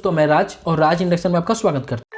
दोस्तों मैं राज और राज इंडक्शन में आपका स्वागत करता हूं।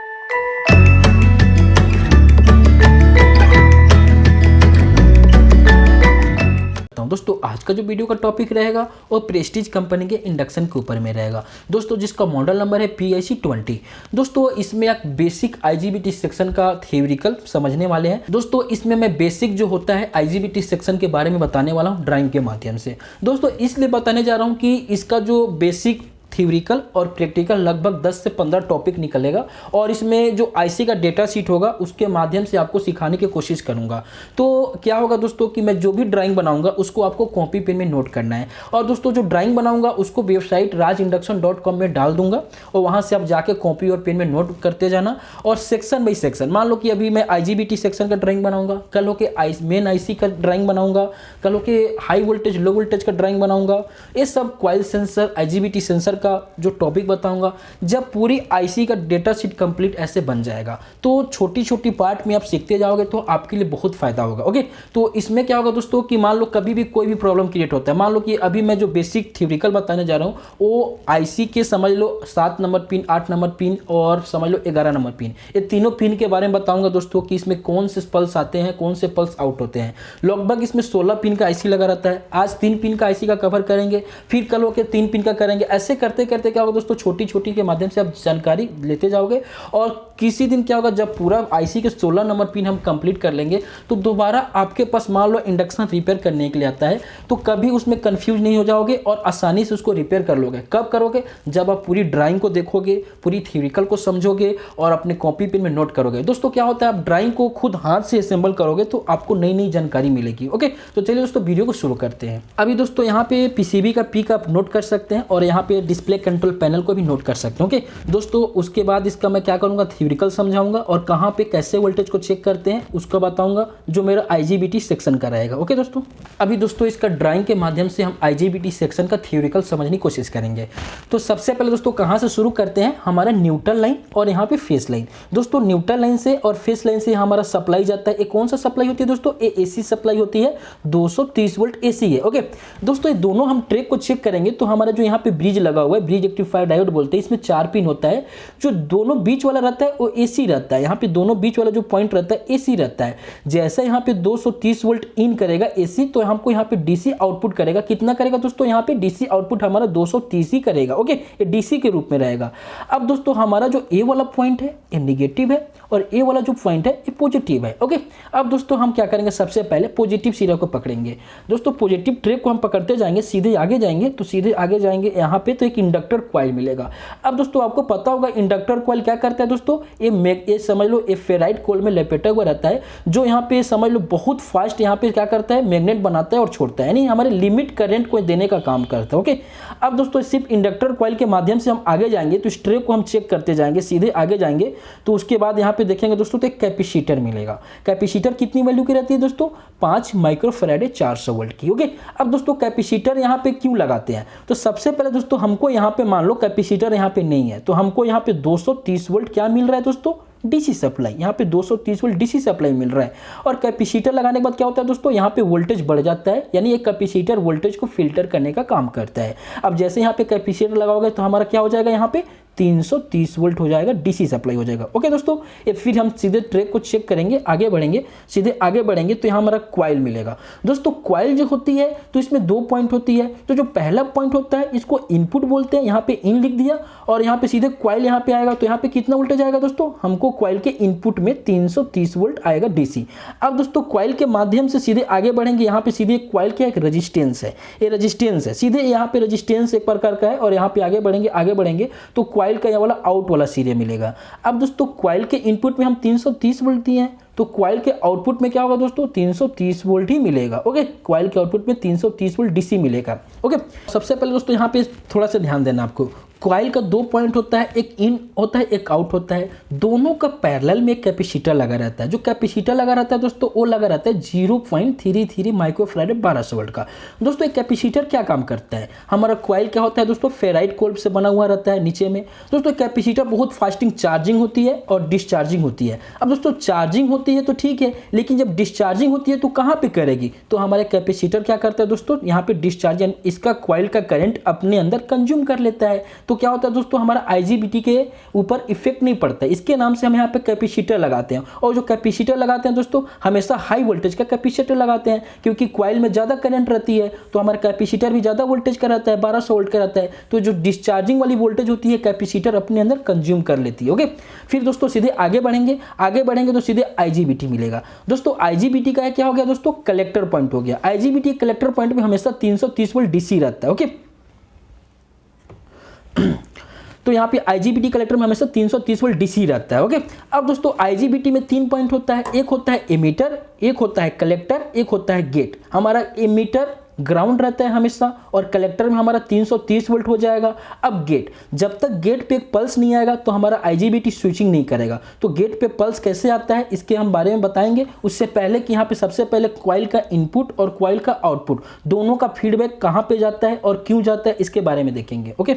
दोस्तों आज का जो वीडियो का टॉपिक रहेगा वो प्रेस्टीज कंपनी के इंडक्शन के ऊपर में रहेगा दोस्तों, जिसका मॉडल नंबर है PIC20। दोस्तों इसमें एक बेसिक IGBT सेक्शन का थ्योरिकल समझने वाले हैं। दोस्तों इसमें मैं बेसिक जो होता है IGBT सेक्शन के बारे में बताने वाला हूं ड्राइंग के माध्यम से। दोस्तों इसलिए बताने जा रहा हूं कि इसका जो बेसिक थ्योरिकल और प्रैक्टिकल लगभग 10 से 15 टॉपिक निकलेगा और इसमें जो आईसी का डेटा शीट होगा उसके माध्यम से आपको सिखाने की कोशिश करूंगा। तो क्या होगा दोस्तों कि मैं जो भी ड्राइंग बनाऊंगा उसको आपको कॉपी पेन में नोट करना है और दोस्तों जो ड्राइंग बनाऊंगा उसको वेबसाइट rajinduction.com में डाल दूंगा और वहां से आप जाके कॉपी और पेन में नोट करते जाना। और सेक्शन बाई सेक्शन, मान लो कि अभी मैं IGBT सेक्शन का ड्राइंग बनाऊंगा, कल हो के मेन आईसी का ड्राइंग बनाऊंगा, कल हो के हाई वोल्टेज लो वोल्टेज का ड्राइंग बनाऊंगा, ये सब कॉइल सेंसर IGBT सेंसर का जो टॉपिक बताऊंगा। जब पूरी आईसी का डेटा शीट कंप्लीट ऐसे बन जाएगा तो छोटी छोटी पार्ट में आप सीखते जाओगे तो आपके लिए बहुत फायदा होगा। ओके, तो इसमें क्या होगा दोस्तों कि मान लो कभी भी कोई भी प्रॉब्लम क्रिएट होता है, मान लो कि अभी मैं जो बेसिक थ्योरिकल बताने जा रहा हूँ वो आईसी के समझ लो 7 नंबर पिन, 8 नंबर पिन और समझ लो 11 नंबर पिन, ये तीनों पिन के बारे में बताऊंगा दोस्तों कि इसमें कौन से पल्स आते हैं, कौन से पल्स आउट होते हैं। लगभग इसमें 16 पिन का आईसी लगा रहता है। आज 3 पिन का आईसी का कवर करेंगे, फिर कल हो के 3 पिन का करेंगे। ऐसे करते करते क्या होगा दोस्तों, छोटी छोटी के माध्यम से आप जानकारी लेते जाओगे और किसी दिन क्या होगा जब पूरा आईसी के 16 नंबर पिन हम कंप्लीट कर लेंगे तो दोबारा आपके पास मान लो इंडक्शन रिपेयर करने के लिए आता है तो कभी उसमें कंफ्यूज नहीं हो जाओगे और आसानी से उसको रिपेयर कर लोगे। कब करोगे? जब आप पूरी ड्राइंग को देखोगे, पूरी थ्योरिकल को समझोगे और अपने कॉपी पेन में नोट करोगे। दोस्तों क्या होता है, आप ड्राइंग को खुद हाथ से असेंबल करोगे तो आपको नई नई जानकारी मिलेगी। ओके, तो चलिए दोस्तों वीडियो को शुरू करते हैं। अभी दोस्तों यहाँ पे PCB का P का आप नोट कर सकते हैं और यहाँ पे डिस्प्ले कंट्रोल पैनल को भी नोट कर सकते हैं। ओके दोस्तों, उसके बाद इसका मैं क्या करूंगा, थ्योरिकल समझाऊंगा और कहां पे कैसे वोल्टेज को चेक करते हैं उसका बताऊंगा, जो मेरा IGBT सेक्शन का रहेगा। ओके दोस्तों, अभी दोस्तों इसका ड्राइंग के माध्यम से हम IGBT सेक्शन का थ्योरिकल समझने की कोशिश करेंगे। तो सबसे पहले दोस्तों कहां से शुरू करते हैं, हमारा न्यूट्रल लाइन और यहाँ पे फेस लाइन। दोस्तों न्यूट्रल लाइन से और फेस लाइन से हमारा सप्लाई जाता है। कौन सा सप्लाई होती है दोस्तों, ये AC सप्लाई होती है, 230 वोल्ट AC है। ओके दोस्तों, ये दोनों हम ट्रैक को चेक करेंगे तो हमारा जो यहाँ पे ब्रिज लगा हुआ है, ब्रिज रेक्टिफायर डायोड बोलते हैं, इसमें 4 पिन होता है। जो दोनों बीच वाला रहता है वो AC रहता है, यहाँ पे दोनों बीच वाला जो पॉइंट रहता है AC रहता है। जैसे यहाँ पे 230 वोल्ट इन करेगा AC तो हमको यहाँ पे DC आउटपुट करेगा। कितना करेगा दोस्तों, यहाँ पे DC आउटपुट हमारा 230 ही करेगा। ओके, ये DC के रूप में रहेगा। अब दोस्तों हमारा जो A वाला पॉइंट है ये निगेटिव है और A वाला जो पॉइंट है ये पॉजिटिव है। ओके, अब दोस्तों हम क्या करेंगे, सबसे पहले पॉजिटिव सिरे को पकड़ेंगे। दोस्तों पॉजिटिव ट्रैक को हम पकड़ते जाएंगे, सीधे आगे जाएंगे तो सीधे आगे जाएंगे यहाँ पे तो एक इंडक्टर कॉइल मिलेगा। अब दोस्तों आपको पता होगा इंडक्टर कॉइल क्या करता है दोस्तों, ये समझ लो ये फेराइट कोल में लपेटा हुआ रहता है, जो यहाँ पे समझ लो बहुत फास्ट यहाँ पे क्या करता है, मैग्नेट बनाता है और छोड़ता है, यानी हमारे लिमिट करंट को देने का काम करता है। ओके, अब दोस्तों सिर्फ इंडक्टर कॉइल के माध्यम से हम आगे जाएंगे तो इस ट्रे को हम चेक करते जाएंगे, सीधे आगे जाएंगे तो उसके बाद यहाँ पे देखेंगे दोस्तों तो एक कैपेसिटर मिलेगा। कैपेसिटर कितनी वैल्यू की रहती है दोस्तों, 5 माइक्रोफैराड 400 वोल्ट की। ओके, अब दोस्तों कैपेसिटर यहाँ पे क्यों लगाते हैं, तो सबसे पहले दोस्तों हमको यहाँ पे मान लो कैपेसिटर यहाँ पे नहीं है तो हमको यहाँ पे 230 वोल्ट क्या मिल रहा है दोस्तों, DC सप्लाई। यहाँ पे 230 वोल्ट DC सप्लाई मिल रहा है और कैपेसिटर लगाने के बाद क्या होता है दोस्तों, यहाँ पे वोल्टेज बढ़ जाता है, यानी एक कैपेसिटर वोल्टेज को फिल्टर करने का काम करता है। अब जैसे यहाँ पे कैपेसिटर लगाओगे तो हमारा क्या हो जाएगा, यहाँ पे 330 वोल्ट हो जाएगा, DC सप्लाई हो जाएगा। ओके दोस्तों, ये फिर हम सीधे ट्रैक को चेक करेंगे, आगे बढ़ेंगे, सीधे आगे बढ़ेंगे तो यहाँ हमारा कॉइल मिलेगा। दोस्तों कॉइल जो होती है तो इसमें 2 पॉइंट होती है। तो जो पहला पॉइंट होता है इसको इनपुट बोलते हैं, यहाँ पे इन लिख दिया और यहाँ पे सीधे कॉइल यहाँ पे आएगा तो यहाँ पे कितना वोल्टेज आएगा दोस्तों, हमको कॉइल के इनपुट में 330 वोल्ट आएगा DC। अब दोस्तों कॉइल के माध्यम से सीधे आगे बढ़ेंगे, यहाँ पे सीधे कॉइल का एक रेजिस्टेंस है, ये रेजिस्टेंस है, सीधे यहाँ पे रेजिस्टेंस एक प्रकार का है और यहाँ पे आगे बढ़ेंगे तो कॉइल का ये वाला आउट वाला सिरे मिलेगा। अब दोस्तों कॉइल के इनपुट में हम 330 वोल्ट दिए हैं तो कॉइल के आउटपुट में क्या होगा दोस्तों, 330 वोल्ट ही मिलेगा। ओके, कॉइल के आउटपुट में 330 वोल्ट DC मिलेगा। ओके, सबसे पहले दोस्तों यहाँ पे थोड़ा सा ध्यान देना आपको, कॉइल का 2 पॉइंट होता है, एक इन होता है एक आउट होता है, दोनों का पैरेलल में एक कैपेसिटर लगा रहता है। जो कैपेसिटर लगा रहता है दोस्तों वो लगा रहता है 0.33 माइक्रोफैराड 1200 वोल्ट का। दोस्तों एक कैपेसिटर क्या काम करता है, हमारा कॉइल क्या होता है दोस्तों, फेराइट कोल से बना हुआ रहता है नीचे में। दोस्तों कैपेसिटर बहुत फास्टिंग चार्जिंग होती है और डिस्चार्जिंग होती है। अब दोस्तों चार्जिंग होती है तो ठीक है, लेकिन जब डिस्चार्जिंग होती है तो कहाँ पे करेगी, तो हमारे कैपेसिटर क्या करता है दोस्तों, यहाँ पे डिस्चार्ज इसका कॉइल का करंट अपने अंदर कंज्यूम कर लेता है। तो क्या होता है दोस्तों, हमारा IGBT के ऊपर इफेक्ट नहीं पड़ता है। इसके नाम से हम यहाँ पे कैपेसिटर लगाते हैं, और जो कैपेसिटर लगाते हैं दोस्तों हमेशा हाई वोल्टेज का कैपेसिटर लगाते हैं, क्योंकि कॉइल में ज़्यादा करंट रहती है तो हमारा कैपेसिटर भी ज़्यादा वोल्टेज का रहता है, 1200 वोल्ट का रहता है। तो जो डिस्चार्जिंग वाली वोल्टेज होती है कैपेसिटर अपने अंदर कंज्यूम कर लेती है। ओके, फिर दोस्तों सीधे आगे बढ़ेंगे तो सीधे IGBT मिलेगा। दोस्तों IGBT का क्या हो गया दोस्तों, कलेक्टर पॉइंट हो गया। IGBT कलेक्टर पॉइंट में हमेशा 330 वोल्ट DC रहता है। ओके, तो यहाँ पे IGBT कलेक्टर में हमेशा 330 वोल्ट DC रहता है। ओके, अब दोस्तों IGBT में 3 पॉइंट होता है, एक होता है एमीटर, एक होता है कलेक्टर, एक होता है गेट। हमारा एमीटर ग्राउंड रहता है हमेशा, और कलेक्टर में हमारा 330 वोल्ट हो जाएगा। अब गेट, जब तक गेट पे एक पल्स नहीं आएगा तो हमारा IGBT स्विचिंग नहीं करेगा। तो गेट पे पल्स कैसे आता है इसके हम बारे में बताएंगे। उससे पहले कि यहाँ पे सबसे पहले कॉइल का इनपुट और कॉइल का आउटपुट दोनों का फीडबैक कहाँ पे जाता है और क्यों जाता है इसके बारे में देखेंगे। ओके,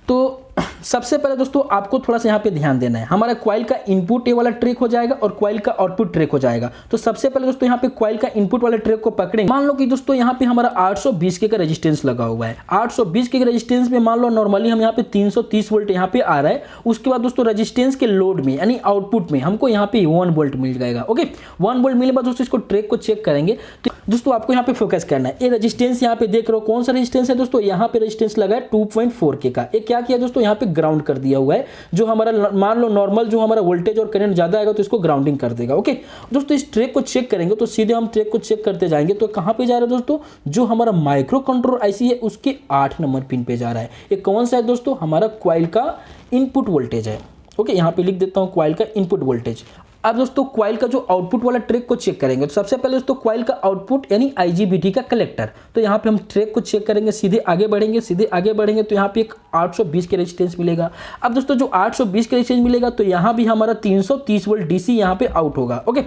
तो सबसे पहले दोस्तों आपको थोड़ा सा यहाँ पे ध्यान देना है। हमारा कॉइल का इनपुट ये वाला ट्रैक हो जाएगा और कॉइल का आउटपुट ट्रैक हो जाएगा। तो सबसे पहले दोस्तों यहाँ पे कॉइल का इनपुट वाले ट्रैक को पकड़ें। मान लो कि दोस्तों यहाँ पे हमारा 820 के का रेजिस्टेंस लगा हुआ है। 820 के रेजिस्टेंस में मान लो नॉर्मली हम यहाँ पे 330 वोल्ट यहाँ पे आ रहा है। उसके बाद दोस्तों रेजिस्टेंस के लोड में यानी आउटपुट में हमको यहाँ पे 1 वोल्ट मिल जाएगा। ओके, 1 वोल्ट मिलने के बाद दोस्तों इसको ट्रैक को चेक करेंगे। तो दोस्तों आपको यहाँ पे फोकस करना है। ये रेजिस्टेंस यहाँ पे देख रहे हो, कौन सा रेजिस्टेंस है दोस्तों, यहाँ पे रेजिस्टेंस लगा है 2.4 के का। ये क्या किया दोस्तों, यहाँ पे ग्राउंड कर दिया हुआ है। जो हमारा मान लो नॉर्मल जो हमारा वोल्टेज और करंट ज्यादा आएगा तो इसको ग्राउंडिंग कर देगा। ओके दोस्तों, इस ट्रैक को चेक करेंगे तो सीधे हम ट्रैक को चेक करते जाएंगे। तो कहां पे जा रहा है दोस्तों, जो हमारा माइक्रो कंट्रोलर आईसी है उसके 8 नंबर पिन पे जा रहा है। ये कौन सा है दोस्तों, हमारा कॉइल का इनपुट वोल्टेज है। ओके, यहां पे लिख देता हूं कॉइल का इनपुट वोल्टेज। अब दोस्तों कॉइल का जो आउटपुट वाला ट्रैक को चेक करेंगे। तो सबसे पहले दोस्तों कॉइल का आउटपुट यानी IGBT का कलेक्टर। तो यहाँ पे हम ट्रैक को चेक करेंगे, सीधे आगे बढ़ेंगे तो यहाँ पे एक 820 के रेजिस्टेंस मिलेगा। अब दोस्तों जो 820 के रेजिस्टेंस मिलेगा तो यहाँ भी हमारा 330 वोल्ट DC यहाँ पे आउट होगा। ओके,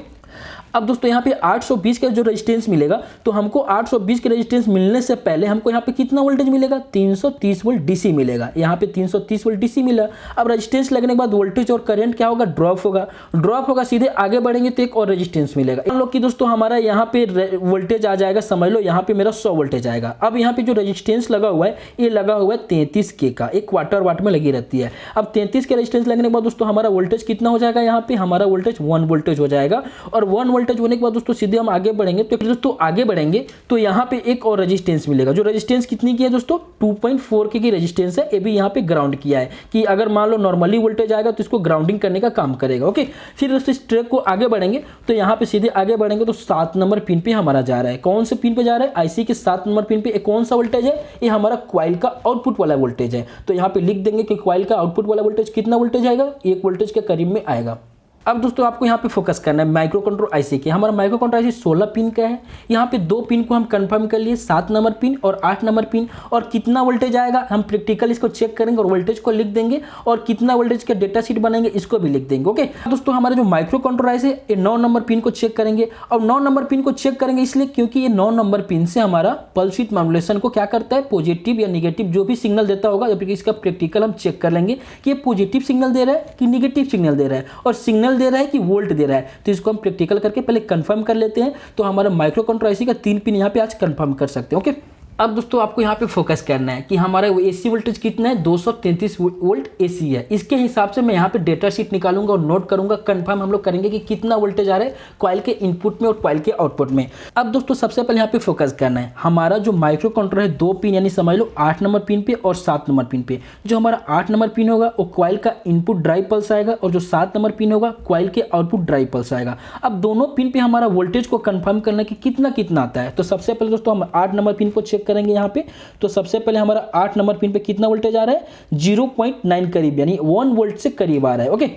अब दोस्तों यहाँ पे 820 का जो रेजिस्टेंस मिलेगा तो हमको 820 के रेजिस्टेंस मिलने से पहले हमको यहाँ पे कितना वोल्टेज मिलेगा, 330 वोल्ट DC मिलेगा। यहाँ पे 330 वोल्ट DC मिला। अब रेजिस्टेंस लगने के बाद वोल्टेज और करंट क्या होगा, ड्रॉप होगा। सीधे आगे बढ़ेंगे तो एक और रेजिस्टेंस मिलेगा। मान लो कि दोस्तों हमारा यहाँ पे वोल्टेज आ जाएगा, समझ लो यहाँ पे मेरा 100 वोल्टेज आएगा। अब यहाँ पे जो रेजिस्टेंस लगा हुआ है ये लगा हुआ है 33 के का, एक क्वार्टर वाट में लगी रहती है। अब 33 के रेजिस्टेंस लगने के बाद दोस्तों हमारा वोल्टेज कितना हो जाएगा, यहाँ पे हमारा वोल्टेज 1 वोल्टेज हो जाएगा। और 1 वोल्टेज होने के बाद दोस्तों सीधे हम आगे बढ़ेंगे। तो दोस्तों आगे बढ़ेंगे तो यहाँ पे एक और रेजिस्टेंस मिलेगा। जो रेजिस्टेंस कितनी की है दोस्तों, 2.4 के की रेजिस्टेंस है। ये भी यहाँ पे ग्राउंड किया है कि अगर मान लो नॉर्मली वोल्टेज आएगा तो इसको ग्राउंडिंग करने का काम करेगा। ओके, फिर दोस्तों इस ट्रैक को आगे बढ़ेंगे तो यहाँ पे सीधे आगे बढ़ेंगे तो 7 नंबर पिन पे हमारा जा रहा है। कौन से पिन पे जा रहा है, IC के 7 नंबर पिन पे। कौन सा वोल्टेज है, ये हमारा कॉइल का आउटपुट वाला वोल्टेज है। तो यहाँ पे लिख देंगे कि कॉइल का आउटपुट वाला वोल्टेज कितना वोल्टेज आएगा, 1 वोल्टेज के करीब में आएगा। अब दोस्तों आपको यहाँ पे फोकस करना है माइक्रो कंट्रोल आईसी के। हमारा माइक्रो कंट्रोल आईसी 16 पिन का है। यहाँ पे 2 पिन को हम कंफर्म कर लिए, 7 नंबर पिन और 8 नंबर पिन। और कितना वोल्टेज आएगा हम प्रैक्टिकल इसको चेक करेंगे और वोल्टेज को लिख देंगे, और कितना वोल्टेज का डेटा शीट बनाएंगे इसको भी लिख देंगे। ओके दोस्तों, हमारे जो माइक्रो कंट्रोल आईसी है 9 नंबर पिन को चेक करेंगे। और 9 नंबर पिन को चेक करेंगे इसलिए क्योंकि ये 9 नंबर पिन से हमारा पल्स विड्थ मॉड्यूलेशन को क्या करता है, पॉजिटिव या निगेटिव जो भी सिग्नल देता होगा, जबकि इसका प्रैक्टिकल हम चेक कर लेंगे कि ये पॉजिटिव सिग्नल दे रहा है कि निगेटिव सिग्नल दे रहा है, और सिग्नल दे रहा है कि वोल्ट दे रहा है। तो इसको हम प्रैक्टिकल करके पहले कंफर्म कर लेते हैं। तो हमारा माइक्रो कंट्रोल आईसी का 3 पिन यहाँ पे आज कंफर्म कर सकते हैं। ओके, अब दोस्तों आपको यहाँ पे फोकस करना है कि हमारा एसी वोल्टेज कितना है, 233 वोल्ट एसी है। इसके हिसाब से मैं यहाँ पे डेटा शीट निकालूंगा और नोट करूंगा, कंफर्म हम लोग करेंगे कि कितना वोल्टेज आ रहा है कॉइल के इनपुट में और कॉइल के आउटपुट में। अब दोस्तों सबसे पहले यहाँ पे फोकस करना है, हमारा जो माइक्रो कंट्रोलर है 2 पिन यानी समझ लो 8 नंबर पिन पे और 7 नंबर पिन पे। जो हमारा 8 नंबर पिन होगा वो कॉइल का इनपुट ड्राइव पल्स आएगा, और जो 7 नंबर पिन होगा कॉइल के आउटपुट ड्राइव पल्स आएगा। अब दोनों पिन पे हमारा वोल्टेज को कंफर्म करना कि कितना कितना आता है। तो सबसे पहले दोस्तों हम 8 नंबर पिन को चेक करेंगे यहाँ पे। तो सबसे पहले हमारा 8 नंबर पिन पे कितना वोल्टेज आ रहा है, 0.9 करीब यानी 1 वोल्ट से करीब आ रहा है। ओके,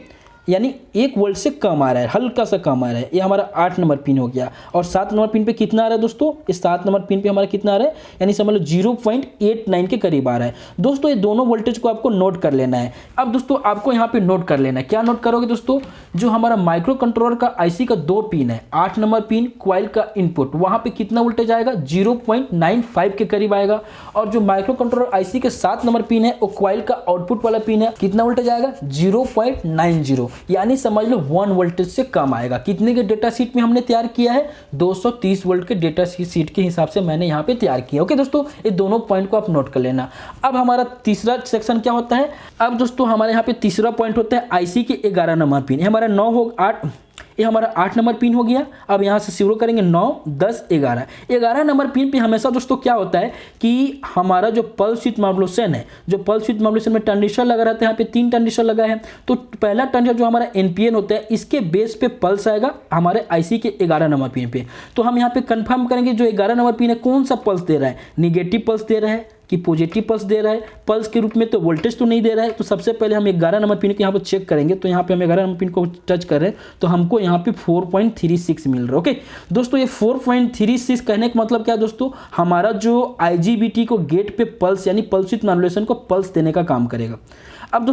यानी 1 वोल्ट से कम आ रहा है, हल्का सा कम आ रहा है। ये हमारा 8 नंबर पिन हो गया। और 7 नंबर पिन पे कितना आ रहा है दोस्तों, इस 7 नंबर पिन पे हमारा कितना आ रहा है, यानी समझ लो 0.89 के करीब आ रहा है। दोस्तों ये दोनों वोल्टेज को आपको नोट कर लेना है। अब दोस्तों आपको यहाँ पे नोट कर लेना है, क्या नोट करोगे दोस्तों, जो हमारा माइक्रो कंट्रोलर का आईसी का 2 पिन है, 8 नंबर पिन कॉइल का इनपुट, वहां पे कितना वोल्टेज आएगा, 0.95 के करीब आएगा। और जो माइक्रो कंट्रोलर आईसी के 7 नंबर पिन है वो कॉइल का आउटपुट वाला पिन है, कितना वोल्टेज आएगा, 0.90। यानी समझ लो 1 वोल्टेज से कम आएगा। कितने के डेटा शीट में हमने तैयार किया है, 230 वोल्ट के डेटा शीट के हिसाब से मैंने यहाँ पे तैयार किया। ओके दोस्तों, ये दोनों पॉइंट को आप नोट कर लेना। अब हमारा तीसरा सेक्शन क्या होता है, अब दोस्तों हमारे यहाँ पे तीसरा पॉइंट होता है आईसी के 11 नंबर पिन। हमारा 9 हो 8, ये हमारा 8 नंबर पिन हो गया। अब यहाँ से शुरू करेंगे 9, 10, 11। 11 नंबर पिन पे हमेशा दोस्तों क्या होता है कि हमारा जो पल्स विथ मॉड्यूलेशन है, जो पल्स विथ मॉड्यूलेशन में ट्रांजिस्टर लगा रहता है, यहाँ पे 3 ट्रांजिस्टर लगा है। तो पहला ट्रांजिस्टर जो हमारा एनपीएन होता है, इसके बेस पे पल्स आएगा हमारे आईसी के 11 नंबर पिन पे। तो हम यहाँ पे कंफर्म करेंगे जो 11 नंबर पिन है कौन सा पल्स दे रहा है, निगेटिव पल्स दे रहा है कि पॉजिटिव पल्स दे रहा है। पल्स के रूप में तो वोल्टेज तो नहीं दे रहा है। तो सबसे पहले हम 11 नंबर पिन को यहाँ पर चेक करेंगे। तो यहाँ पे हम 11 नंबर पिन को टच कर रहे हैं तो हमको यहाँ पे 4.36 मिल रहा है। ओके दोस्तों, ये 4.36 कहने का मतलब क्या है दोस्तों, हमारा जो आईजीबीटी को गेट पे पल्स यानी पल्स विथ मॉड्यूलेशन को पल्स देने का काम करेगा। अब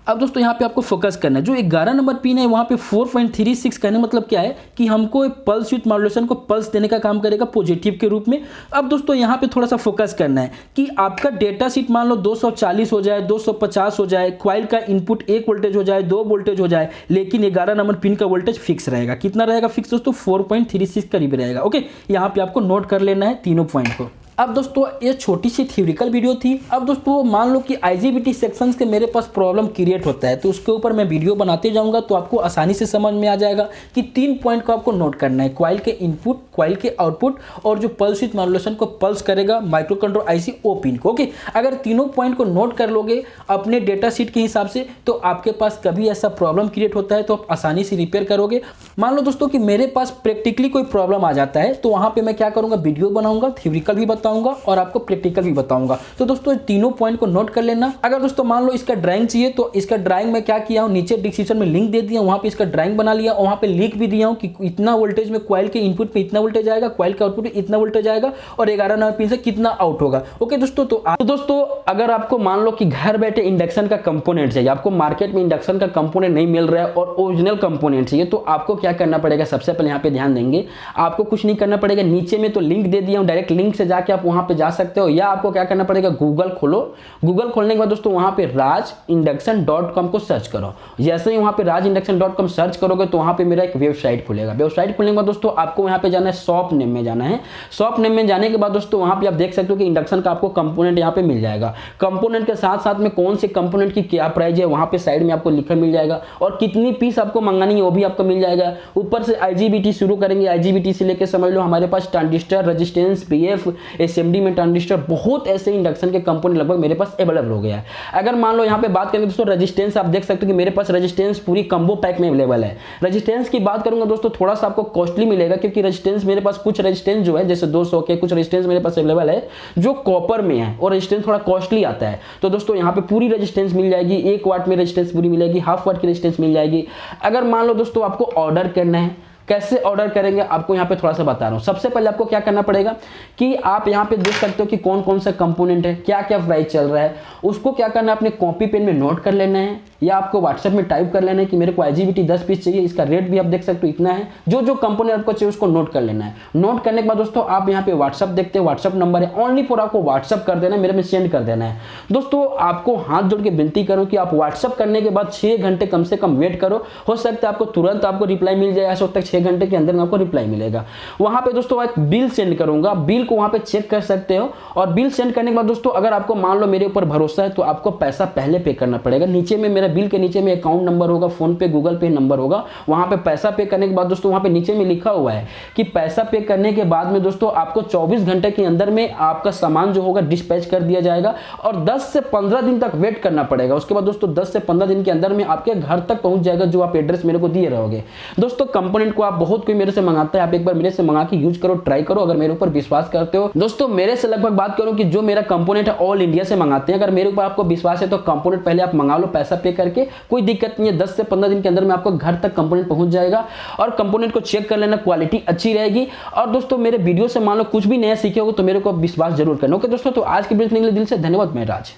दोस्तों यहाँ पे आपको फोकस करना है, जो 11 नंबर पिन है वहाँ पे 4.36 कहने मतलब क्या है कि हमको पल्स विथ मॉड्यूलेशन को पल्स देने का काम करेगा पॉजिटिव के रूप में। अब दोस्तों यहाँ पे थोड़ा सा फोकस करना है कि आपका डेटा शीट मान लो 240 हो जाए, 250 हो जाए, क्वाइल का इनपुट 1 वोल्टेज हो जाए, 2 वोल्टेज हो जाए, लेकिन 11 नंबर पिन का वोल्टेज फिक्स रहेगा। कितना रहेगा फिक्स दोस्तों, 4.36 करीब रहेगा। ओके, यहाँ पे आपको नोट कर लेना है तीनों पॉइंट को। अब दोस्तों ये छोटी सी थ्योरिकल वीडियो थी। अब दोस्तों मान लो कि आईजीबीटी सेक्शंस के मेरे पास प्रॉब्लम क्रिएट होता है तो उसके ऊपर मैं वीडियो बनाते जाऊंगा तो आपको आसानी से समझ में आ जाएगा कि 3 पॉइंट को आपको नोट करना है, क्वाइल के इनपुट, क्वाइल के आउटपुट और जो पल्स विथ मॉड्यूलेशन को पल्स करेगा माइक्रो कंट्रोल आईसी ओ पिन को। ओके, अगर तीनों पॉइंट को नोट कर लोगे अपने डेटा शीट के हिसाब से तो आपके पास कभी ऐसा प्रॉब्लम क्रिएट होता है तो आप आसानी से रिपेयर करोगे। मान लो दोस्तों कि मेरे पास प्रैक्टिकली कोई प्रॉब्लम आ जाता है तो वहाँ पे मैं क्या करूँगा, वीडियो बनाऊंगा, थ्योरिकल भी बताऊंगा और आपको प्रैक्टिकल भी बताऊंगा। तो दोस्तों तीनों पॉइंट को नोट कर लेना। अगर दोस्तों मान लो इसका ड्राइंग चाहिए तो इसका ड्राइंग मैं क्या किया हूं, नीचे डिस्क्रिप्शन में लिंक दे दिया, वहां पे इसका ड्राइंग बना लिया, वहां पे लिख भी दिया हूं कि इतना वोल्टेज में क्वाइल के इनपुट पे इतना वोल्टेज आएगा, क्वाइल के आउटपुट पे इतना वोल्टेज आएगा और 11 नंबर पिन से कितना आउट होगा। ओके दोस्तों, तो दोस्तों अगर आपको मान लो कि घर बैठे इंडक्शन का कंपोनेंट चाहिए, आपको मार्केट में इंडक्शन का कंपोनेंट नहीं मिल रहा है और ओरिजिनल कंपोनेंट चाहिए तो आपको क्या करना पड़ेगा, सबसे पहले यहाँ पे ध्यान देंगे, आपको कुछ नहीं करना पड़ेगा। नीचे में तो लिंक दे दिया हूं, डायरेक्ट लिंक से जाके आप वहां पे जा सकते हो या आपको क्या करना पड़ेगा, गूगल खोलो। गूगल खोलने के बाद दोस्तों वहां पे rajinduction.com को सर्च करो। जैसे ही वहां पे rajinduction.com सर्च करोगे तो वहां पे मेरा एक वेबसाइट खुलेगा। वेबसाइट खुलने के बाद दोस्तों आपको यहाँ पे जाना है, शॉप नेम में जाना है। शॉप नेम में जाने के बाद दोस्तों वहां पे आप देख सकते हो कि इंडक्शन का आपको कंपोनेंट यहाँ पे मिल जाएगा। कंपोनेंट के साथ साथ में कौन से कंपोनेंट की क्या प्राइस है वहां पे साइड में आपको लिखा मिल जाएगा और कितनी पीस आपको मंगानी है वो भी आपको मिल जाएगा। ऊपर से आईजीबीटी शुरू करेंगे, आईजीबीटी से लेकर समझ लो हमारे पास ट्रांजिस्टर, रेजिस्टेंस, पीएफ, एसएमडी में ट्रांजिस्टर, बहुत ऐसे इंडक्शन के कंपोनेंट लगभग मेरे पास अवेलेबल हो गया है। अगर मान लो यहाँ पे बात करेंगे दोस्तों रेजिस्टेंस, आप देख सकते हो कि मेरे पास रेजिस्टेंस पूरी कंबो पैक में अवेलेबल है। रेजिस्टेंस की बात करूंगा दोस्तों थोड़ा सा आपको कॉस्टली मिलेगा क्योंकि रेजिस्टेंस मेरे पास कुछ रेजिस्टेंस जो है जैसे 200 के कुछ रेजिस्टेंस मेरे पास अवेलेबल है जो कॉपर में है और रेजिस्टेंस थोड़ा कॉस्टली आता है। तो दोस्तों यहाँ पे पूरी रेजिस्टेंस मिल जाएगी, 1 वाट में रेजिस्टेंस पूरी मिलेगी, हाफ वाट की रेजिस्टेंस मिल जाएगी। अगर मान लो दोस्तों आपको ऑर्डर करना है, कैसे ऑर्डर करेंगे आपको यहाँ पे थोड़ा सा बता रहा हूँ। सबसे पहले आपको क्या करना पड़ेगा कि आप यहाँ पे देख सकते हो कि कौन कौन सा कंपोनेंट है, क्या क्या प्राइस चल रहा है, उसको क्या करना है अपने कॉपी पेन में नोट कर लेना है या आपको व्हाट्सएप में टाइप कर लेना है कि मेरे को आईजीबीटी 10 पीस चाहिए, इसका रेट भी आप देख सकते हो इतना है। जो जो कंपोनेंट आपको चाहिए उसको नोट कर लेना है। नोट करने के बाद दोस्तों आप यहाँ पे व्हाट्सएप देखते हैं, व्हाट्सएप नंबर है, ओनली फॉर आपको व्हाट्सएप कर देना है, मेरे में सेंड कर देना है। दोस्तों आपको हाथ जोड़ के विनती करूँ कि आप व्हाट्सएप करने के बाद 6 घंटे कम से कम वेट करो, हो सकता है आपको तुरंत आपको रिप्लाई मिल जाए, ऐसा होता है 6 घंटे के अंदर आपको रिप्लाई मिलेगा। वहां पे दोस्तों एक बिल सेंड करूंगा, बिल को वहां पे चेक कर सकते हो और बिल सेंड करने के बाद दोस्तों अगर आपको मान लो मेरे ऊपर भरोसा है तो आपको पैसा पहले पे करना पड़ेगा। नीचे में मेरा बिल के नीचे में अकाउंट नंबर होगा, फोन पे, गूगल पे नंबर होगा, वहां पे पैसा पे करने के बाद दोस्तों वहां पे नीचे में लिखा हुआ है कि पैसा पे करने के बाद में दोस्तों आपको 24 घंटे के अंदर में आपका सामान जो होगा डिस्पैच कर दिया जाएगा और 10 से 15 दिन तक वेट करना पड़ेगा। उसके बाद दोस्तों 10 से 15 दिन के अंदर में आपके घर तक पहुंच जाएगा जो आप एड्रेस मेरे को दिए रहोगे। दोस्तों कंपोनेंट को आप बहुत कोई मेरे से मंगाता है, आप एक बार मेरे से मंगा के यूज करो, ट्राई करो अगर मेरे ऊपर विश्वास करते हो। दोस्तों मेरे से लगभग बात करूं कि जो मेरा कंपोनेंट है ऑल इंडिया से मंगाते हैं। अगर मेरे ऊपर आपको विश्वास है तो कंपोनेंट पहले आप मंगा लो पैसा पे करके, कोई दिक्कत नहीं है। 10 से 15 दिन के अंदर में आपको घर तक कंपोनेंट पहुंच जाएगा और कंपोनेंट को चेक कर लेना, क्वालिटी अच्छी रहेगी। और दोस्तों मेरे वीडियो से मान लो कुछ भी नया सीखे होगे तो मेरे को विश्वास जरूर करना। ओके दोस्तों, तो आज की वीडियो देखने के लिए दिल से धन्यवाद। मैं राज।